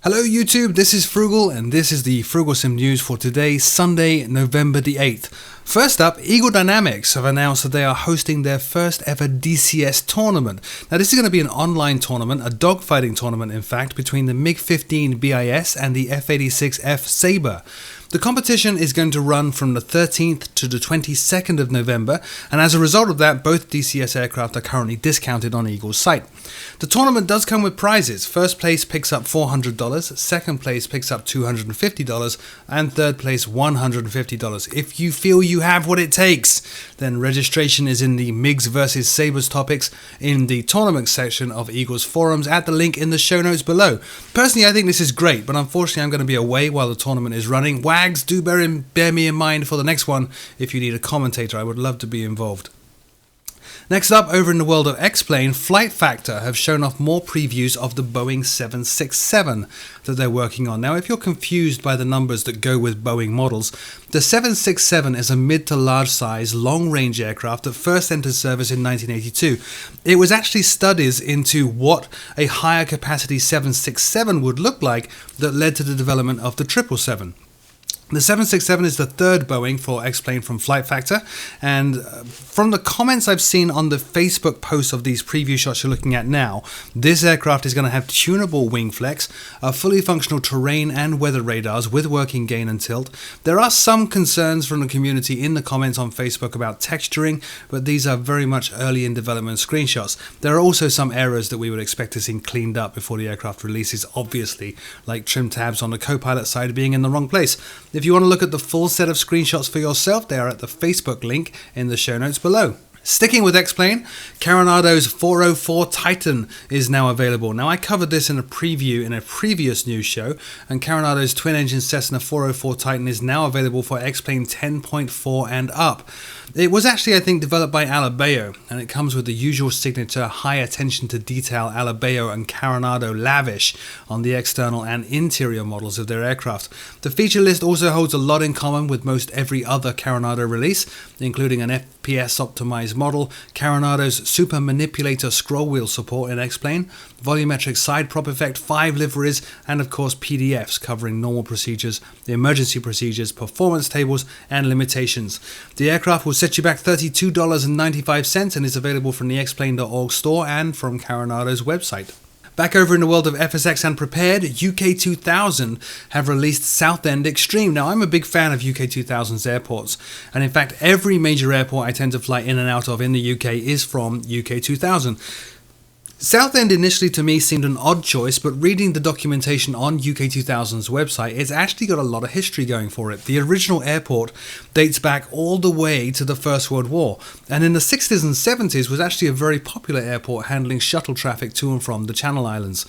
Hello YouTube, this is Frugal and this is the Frooglesim news for today, Sunday, November the 8th. First up, Eagle Dynamics have announced that they are hosting their first ever DCS tournament. Now this is going to be an online tournament, a dogfighting tournament in fact, between the MiG-15 BIS and the F-86F Sabre. The competition is going to run from the 13th to the 22nd of November, and as a result of that, both DCS aircraft are currently discounted on Eagle's site. The tournament does come with prizes. First place picks up $400, second place picks up $250, and third place $150. If you feel you have what it takes, then registration is in the MiGs vs Sabres topics in the tournament section of Eagle's forums at the link in the show notes below. Personally, I think this is great, but unfortunately I'm going to be away while the tournament is running. Wags, do bear me in mind for the next one. If you need a commentator, I would love to be involved. Next up, over in the world of X-Plane, Flight Factor have shown off more previews of the Boeing 767 that they're working on. Now, if you're confused by the numbers that go with Boeing models, the 767 is a mid to large size, long-range aircraft that first entered service in 1982. It was actually studies into what a higher capacity 767 would look like that led to the development of the 777. The 767 is the third Boeing for X-Plane from Flight Factor, and from the comments I've seen on the Facebook posts of these preview shots you're looking at now, this aircraft is going to have tunable wing flex, a fully functional terrain and weather radars with working gain and tilt. There are some concerns from the community in the comments on Facebook about texturing, but these are very much early in development screenshots. There are also some errors that we would expect to see cleaned up before the aircraft releases, obviously, like trim tabs on the co-pilot side being in the wrong place. If you want to look at the full set of screenshots for yourself, they are at the Facebook link in the show notes below. Sticking with X-Plane, Coronado's 404 Titan is now available. Now, I covered this in a preview in a previous news show, and Coronado's twin-engine Cessna 404 Titan is now available for X-Plane 10.4 and up. It was actually, I think, developed by Alabeo, and it comes with the usual signature high attention to detail Alabeo and Coronado lavish on the external and interior models of their aircraft. The feature list also holds a lot in common with most every other Coronado release, including an FPS optimized model, Coronado's super manipulator scroll wheel support in X-Plane, volumetric side prop effect, 5 liveries, and of course PDFs covering normal procedures, emergency procedures, performance tables, and limitations. The aircraft will set you back $32.95 and is available from the xplane.org store and from Coronado's website. Back over in the world of FSX and Prepared, UK2000 have released South End Extreme. Now, I'm a big fan of UK2000's airports, and in fact, every major airport I tend to fly in and out of in the UK is from UK2000. South End initially to me seemed an odd choice, but reading the documentation on UK2000's website, it's actually got a lot of history going for it. The original airport dates back all the way to the First World War, and in the 60s and 70s was actually a very popular airport handling shuttle traffic to and from the Channel Islands.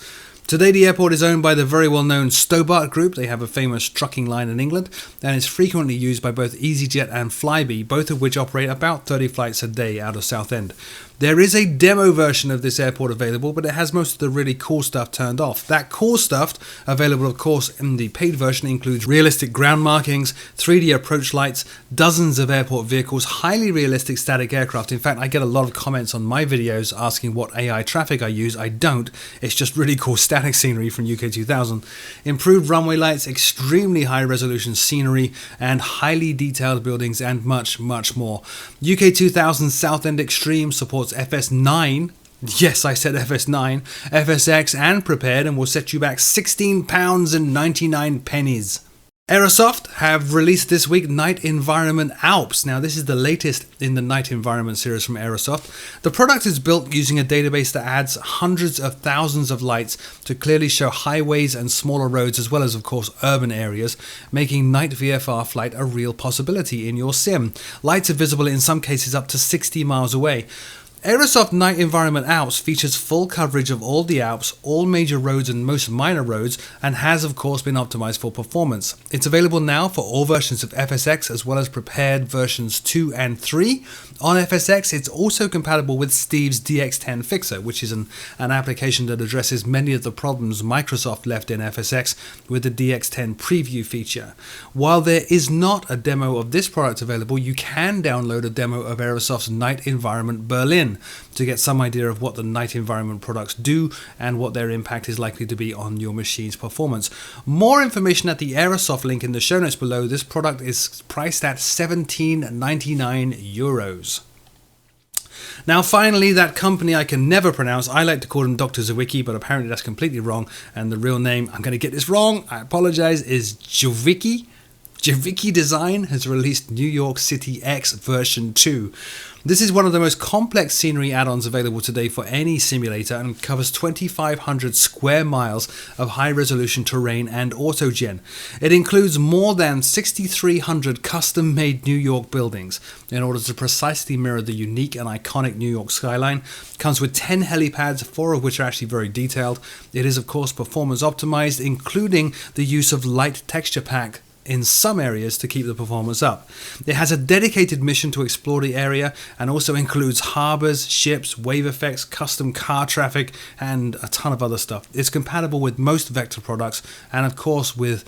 Today the airport is owned by the very well-known Stobart Group. They have a famous trucking line in England, and is frequently used by both EasyJet and Flybe, both of which operate about 30 flights a day out of Southend. There is a demo version of this airport available, but it has most of the really cool stuff turned off. That cool stuff, available of course in the paid version, includes realistic ground markings, 3D approach lights, dozens of airport vehicles, highly realistic static aircraft. In fact, I get a lot of comments on my videos asking what AI traffic I use. I don't. It's just really cool static scenery from UK2000. Improved runway lights, extremely high resolution scenery, and highly detailed buildings, and much, much more. UK2000 South End Extreme supports FS9, yes, I said FS9, FSX and Prepared, and will set you back £16.99. Aerosoft have released this week Night Environment Alps. Now, this is the latest in the Night Environment series from Aerosoft. The product is built using a database that adds hundreds of thousands of lights to clearly show highways and smaller roads, as well as, of course, urban areas, making night VFR flight a real possibility in your sim. Lights are visible in some cases up to 60 miles away. Aerosoft Night Environment Alps features full coverage of all the Alps, all major roads and most minor roads, and has of course been optimized for performance. It's available now for all versions of FSX as well as Prepared versions 2 and 3. On FSX, it's also compatible with Steve's DX10 Fixer, which is an application that addresses many of the problems Microsoft left in FSX with the DX10 preview feature. While there is not a demo of this product available, you can download a demo of Aerosoft's Night Environment Berlin. in to get some idea of what the night environment products do and what their impact is likely to be on your machine's performance. More information at the Aerosoft link in the show notes below. This product is priced at €17.99. Now finally, that company I can never pronounce, I like to call them Dr. Zawicki, but apparently that's completely wrong, and the real name, I'm going to get this wrong, I apologize, is Jovicki. Jovicki Design has released New York City X version 2. This is one of the most complex scenery add-ons available today for any simulator and covers 2,500 square miles of high-resolution terrain and autogen. It includes more than 6,300 custom-made New York buildings in order to precisely mirror the unique and iconic New York skyline. It comes with 10 helipads, 4 of which are actually very detailed. It is, of course, performance optimized, including the use of light texture pack in some areas to keep the performance up. It has a dedicated mission to explore the area and also includes harbors, ships, wave effects, custom car traffic, and a ton of other stuff. It's compatible with most Vector products and of course with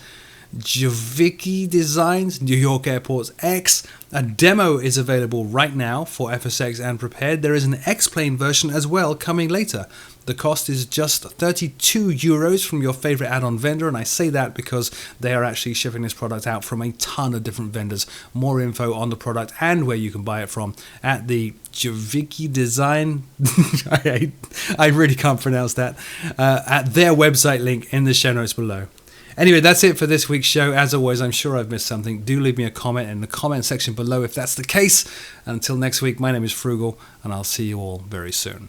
Jovicki Design's New York Airport's X. A demo is available right now for FSX and Prepared. There is an X-Plane version as well coming later. The cost is just €32 from your favorite add-on vendor, and I say that because they are actually shipping this product out from a ton of different vendors. More info on the product and where you can buy it from at the Jovicki Design, I really can't pronounce that, at their website link in the show notes below. Anyway, that's it for this week's show. As always, I'm sure I've missed something. Do leave me a comment in the comment section below if that's the case. Until next week, my name is Frugal, and I'll see you all very soon.